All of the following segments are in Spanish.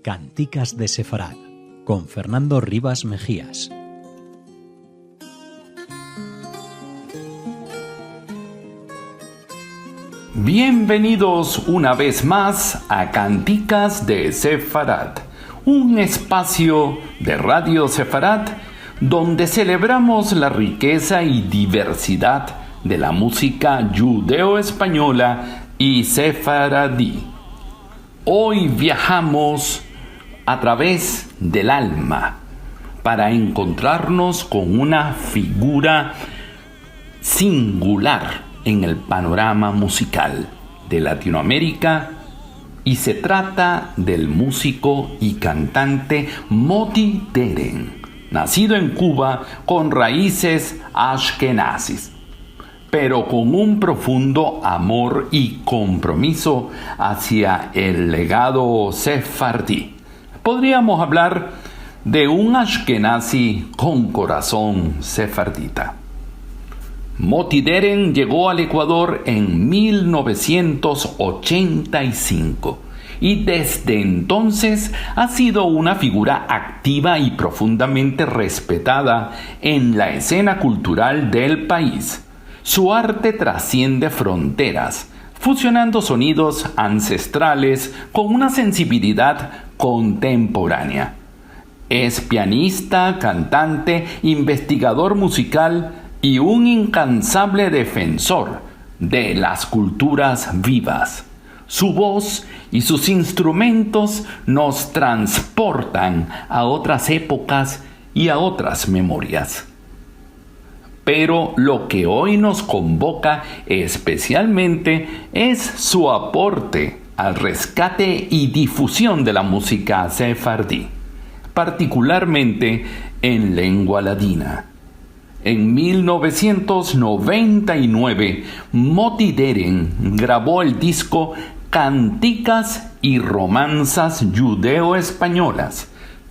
Canticas de Sefarad, con Fernando Rivas Mejías. Bienvenidos una vez más a Canticas de Sefarad, un espacio de Radio Sefarad donde celebramos la riqueza y diversidad de la música judeo-española y sefaradí. Hoy viajamos a través del alma para encontrarnos con una figura singular en el panorama musical de Latinoamérica, y se trata del músico y cantante Moti Deren, nacido en Cuba con raíces ashkenazis, pero con un profundo amor y compromiso hacia el legado sefardí. Podríamos hablar de un ashkenazi con corazón sefardita. Moti Deren llegó al Ecuador en 1985 y desde entonces ha sido una figura activa y profundamente respetada en la escena cultural del país. Su arte trasciende fronteras, fusionando sonidos ancestrales con una sensibilidad contemporánea. Es pianista, cantante, investigador musical y un incansable defensor de las culturas vivas. Su voz y sus instrumentos nos transportan a otras épocas y a otras memorias. Pero lo que hoy nos convoca especialmente es su aporte al rescate y difusión de la música sefardí, particularmente en lengua ladina. En 1999, Moti Deren grabó el disco Canticas y Romanzas Judeo-Españolas,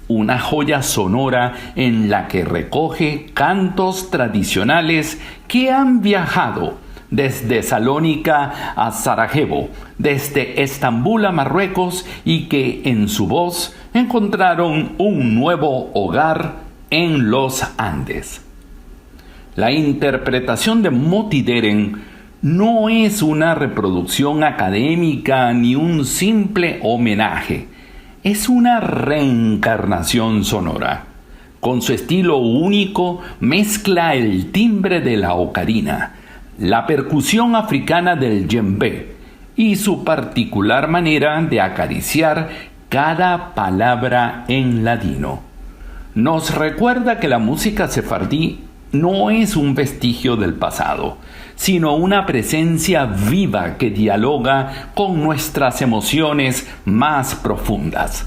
una joya sonora en la que recoge cantos tradicionales que han viajado desde Salónica a Sarajevo, desde Estambul a Marruecos, y que en su voz encontraron un nuevo hogar en los Andes. La interpretación de Moti Deren no es una reproducción académica ni un simple homenaje. Es una reencarnación sonora. Con su estilo único, mezcla el timbre de la ocarina, la percusión africana del djembe y su particular manera de acariciar cada palabra en ladino. Nos recuerda que la música sefardí no es un vestigio del pasado, sino una presencia viva que dialoga con nuestras emociones más profundas.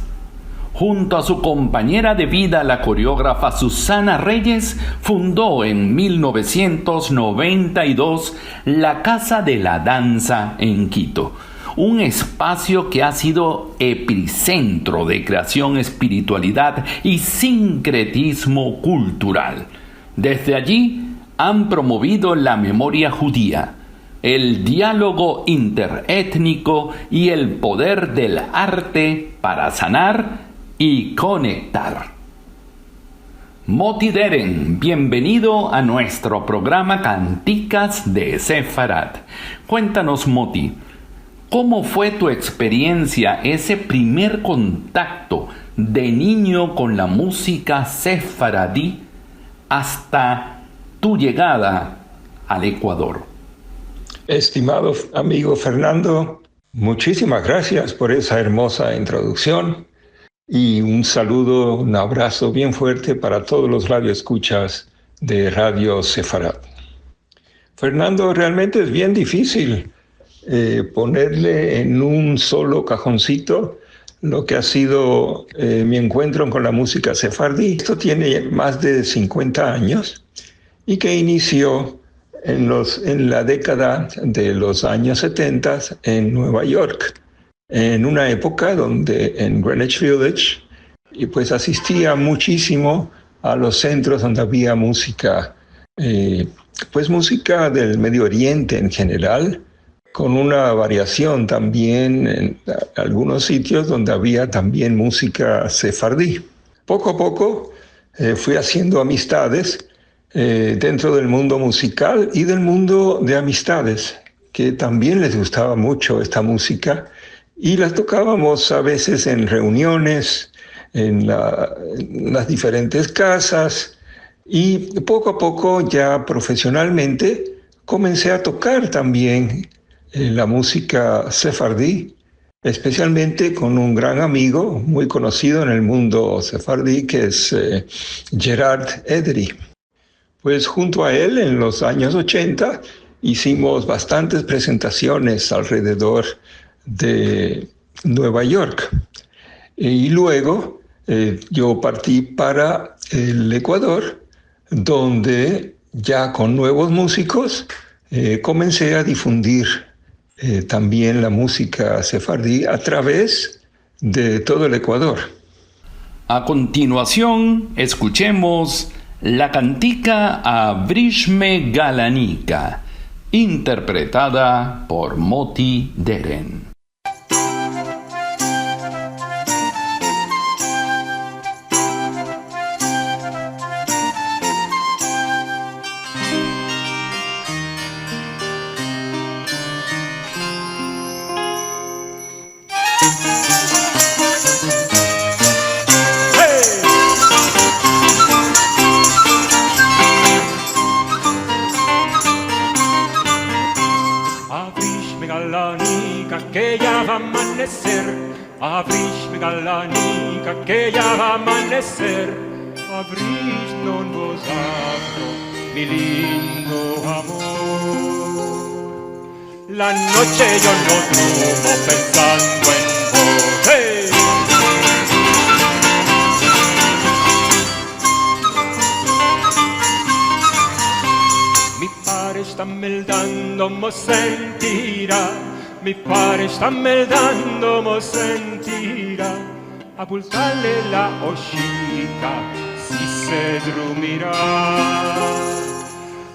Junto a su compañera de vida, la coreógrafa Susana Reyes, fundó en 1992 la Casa de la Danza en Quito, un espacio que ha sido epicentro de creación, espiritualidad y sincretismo cultural. Desde allí han promovido la memoria judía, el diálogo interétnico y el poder del arte para sanar y conectar. Moti Deren, bienvenido a nuestro programa Canticas de Sefarad. Cuéntanos, Moti, ¿cómo fue tu experiencia, ese primer contacto de niño con la música sefaradí hasta tu llegada al Ecuador? Estimado amigo Fernando, muchísimas gracias por esa hermosa introducción y un saludo, un abrazo bien fuerte para todos los radioescuchas de Radio Sefarad. Fernando, realmente es bien difícil ponerle en un solo cajoncito lo que ha sido mi encuentro con la música sefardí. Esto tiene más de 50 años y que inició en la década de los años 70 en Nueva York, en una época donde en Greenwich Village y pues asistía muchísimo a los centros donde había música, pues música del Medio Oriente en general, con una variación también en algunos sitios donde había también música sefardí. Poco a poco fui haciendo amistades dentro del mundo musical y del mundo de amistades, que también les gustaba mucho esta música y las tocábamos a veces en reuniones, en las diferentes casas, y poco a poco ya profesionalmente comencé a tocar también la música sefardí, especialmente con un gran amigo muy conocido en el mundo sefardí que es Gerard Ederi. Pues junto a él en los años 80 hicimos bastantes presentaciones alrededor de Nueva York. Y luego yo partí para el Ecuador, donde ya con nuevos músicos comencé a difundir también la música sefardí a través de todo el Ecuador. A continuación, escuchemos la cantica Abrishme Galanica, interpretada por Moti Deren. Que ya va a amanecer, Abrishme Galanica, que ya va a amanecer. Abrish non vos abro, mi lindo amor. La noche yo no durmo pensando en vos. ¡Hey! Mi padre sta meldando, mo sentirà. Mi padre sta meldando, mo sentirà. A bultarle la oscita, si se dormirà.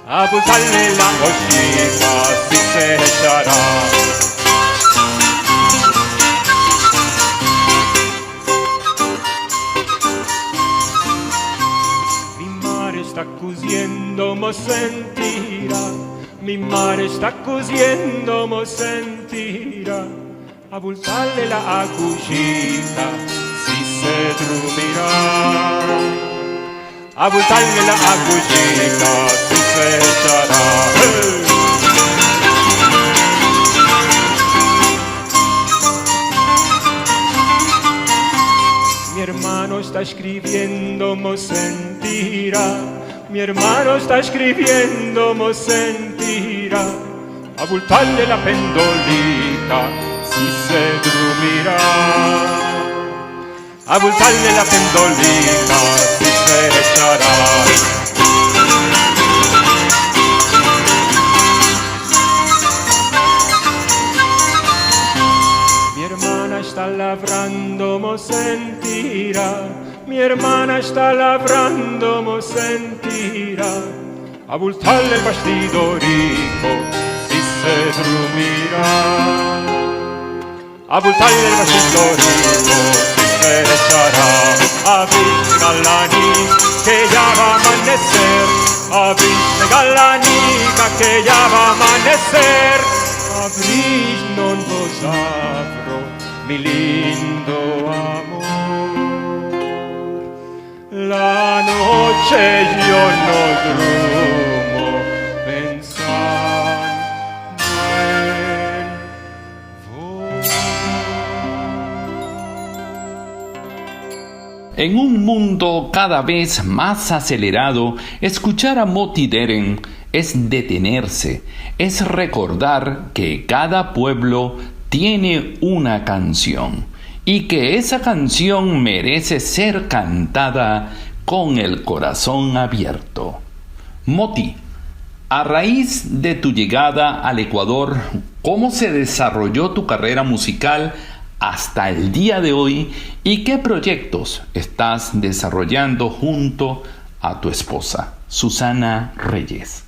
A bultarle la oscita, si se echará. Mi madre sta cosiendo, mo sentirà. Mi madre sta cosiendo, mo sentirà. A bultarle la agujita, si se dormirà. A bultarle la agujita, si se echará. ¡Hey! Mi hermano está escribiendo, mo sentirà. Mi hermano está escribiendo, mo sentirà. A bultarle la pendolita, si se dormirà. A bultarle la pendolita, si se echará. Mi hermana está labrando, mo sentirà. Mi hermana está labrando, mo sentirà. A bultarle el vestido rico, si se dormirà. A bultarle el vestido rico, si se echará. Abrishme Galanica, que ya va a amanecer. Abrishme Galanica, que ya va a amanecer. Abrish non vos abro, mi lindo amor. La noche yo no durmo pensando en vos. En un mundo cada vez más acelerado, escuchar a Moti Deren es detenerse, es recordar que cada pueblo tiene una canción y que esa canción merece ser cantada con el corazón abierto. Moti, a raíz de tu llegada al Ecuador, ¿cómo se desarrolló tu carrera musical hasta el día de hoy y qué proyectos estás desarrollando junto a tu esposa, Susana Reyes?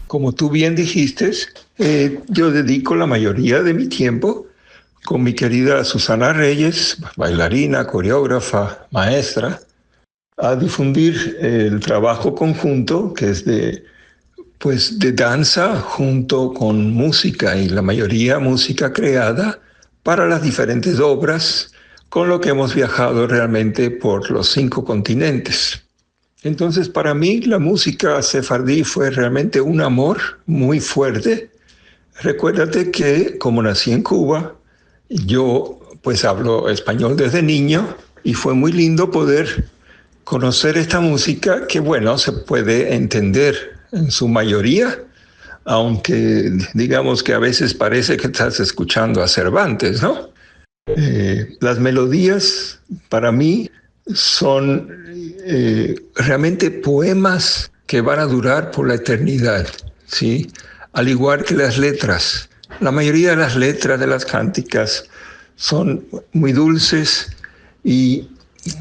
Como tú bien dijiste, yo dedico la mayoría de mi tiempo con mi querida Susana Reyes, bailarina, coreógrafa, maestra, a difundir el trabajo conjunto que es de danza junto con música y la mayoría música creada para las diferentes obras, con lo que hemos viajado realmente por los 5 continentes. Entonces, para mí la música sefardí fue realmente un amor muy fuerte. Recuérdate que como nací en Cuba, yo pues hablo español desde niño y fue muy lindo poder conocer esta música que, bueno, se puede entender en su mayoría, aunque digamos que a veces parece que estás escuchando a Cervantes, ¿no? Las melodías para mí son realmente poemas que van a durar por la eternidad, ¿sí? Al igual que las letras. La mayoría de las letras de las cánticas son muy dulces y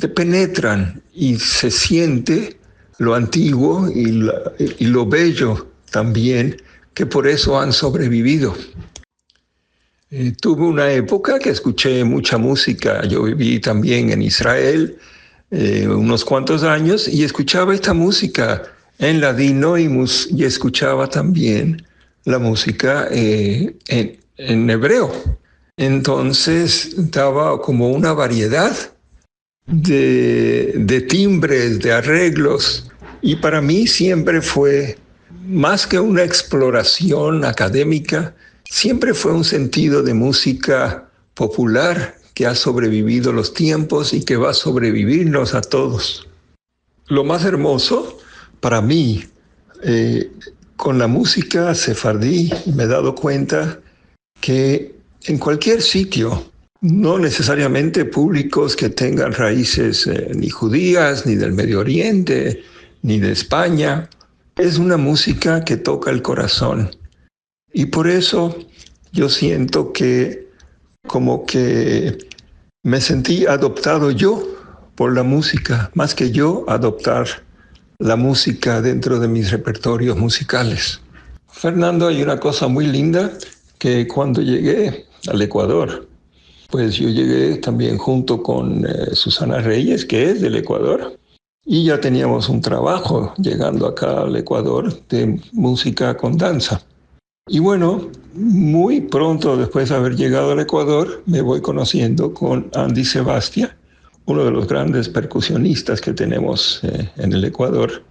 te penetran y se siente lo antiguo y lo bello también, que por eso han sobrevivido. Tuve una época que escuché mucha música. Yo viví también en Israel unos cuantos años y escuchaba esta música en ladino y escuchaba también la música en hebreo. Entonces daba como una variedad de timbres, de arreglos, y para mí siempre fue más que una exploración académica, siempre fue un sentido de música popular que ha sobrevivido los tiempos y que va a sobrevivirnos a todos. Lo más hermoso para mí con la música sefardí me he dado cuenta que en cualquier sitio, no necesariamente públicos que tengan raíces ni judías, ni del Medio Oriente, ni de España, es una música que toca el corazón. Y por eso yo siento que como que me sentí adoptado yo por la música, más que yo adoptar la música dentro de mis repertorios musicales. Fernando, hay una cosa muy linda que cuando llegué al Ecuador, pues yo llegué también junto con Susana Reyes, que es del Ecuador, y ya teníamos un trabajo llegando acá al Ecuador de música con danza. Y bueno, muy pronto después de haber llegado al Ecuador, me voy conociendo con Andy Sebastia, uno de los grandes percusionistas que tenemos en el Ecuador,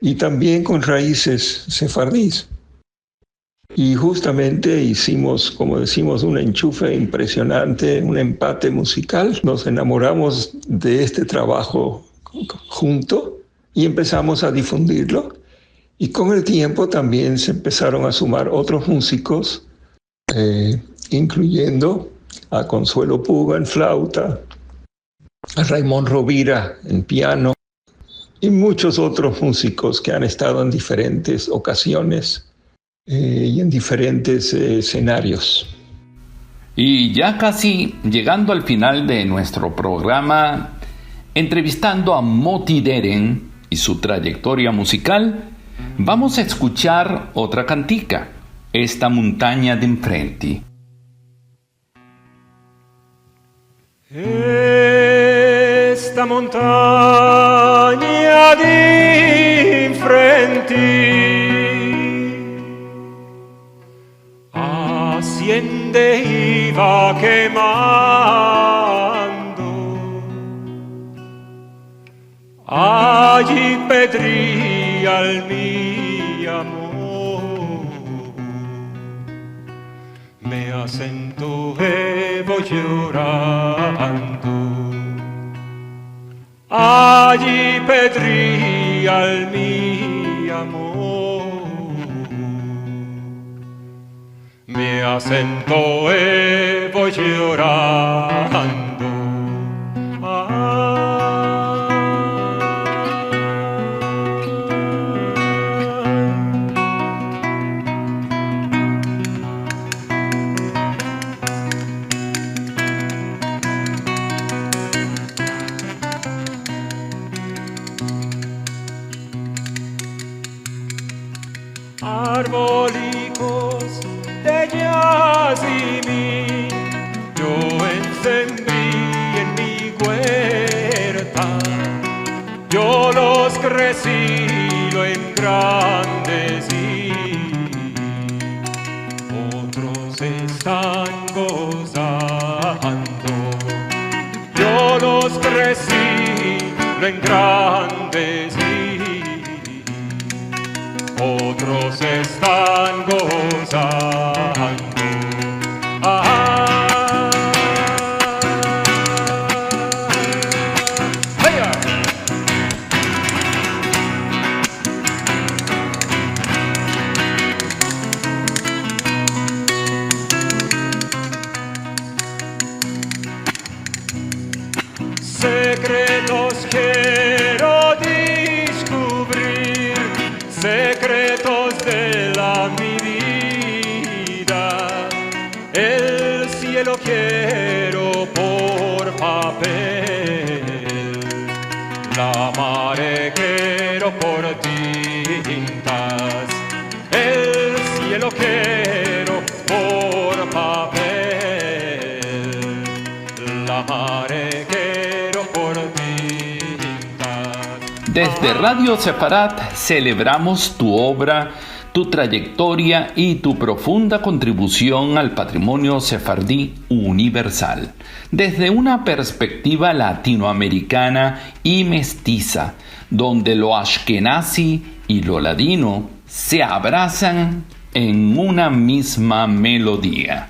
y también con raíces sefardíes. Y justamente hicimos, como decimos, un enchufe impresionante, un empate musical. Nos enamoramos de este trabajo junto y empezamos a difundirlo. Y con el tiempo también se empezaron a sumar otros músicos, incluyendo a Consuelo Puga en flauta, a Raymond Rovira en piano y muchos otros músicos que han estado en diferentes ocasiones y en diferentes escenarios. Y ya casi llegando al final de nuestro programa, entrevistando a Moti Deren y su trayectoria musical, vamos a escuchar otra cantica, Esta montaña de enfrente. Esta montagna di enfrente asciende y va quemando, allí pedría al mi amor, me asento y voy llorando, allí pedría al mi amor, me asento y voy llorando. Gazimí, yo encendí en mi huerta, yo los crecí, lo engrandecí. Otros están gozando, yo los crecí, lo engrandecí. Otros están gozando. Secretos quiero descubrir, secretos de la mi vida. El cielo quiero por papel, la mare quiero por tintas. El cielo quiero por papel, la mare quiero por tintas. Desde Radio Sefarat celebramos tu obra, tu trayectoria y tu profunda contribución al patrimonio sefardí universal, desde una perspectiva latinoamericana y mestiza, donde lo ashkenazi y lo ladino se abrazan en una misma melodía.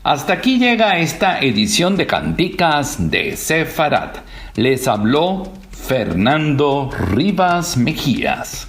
Hasta aquí llega esta edición de Canticas de Sefarat. Les habló Fernando Rivas Mejías.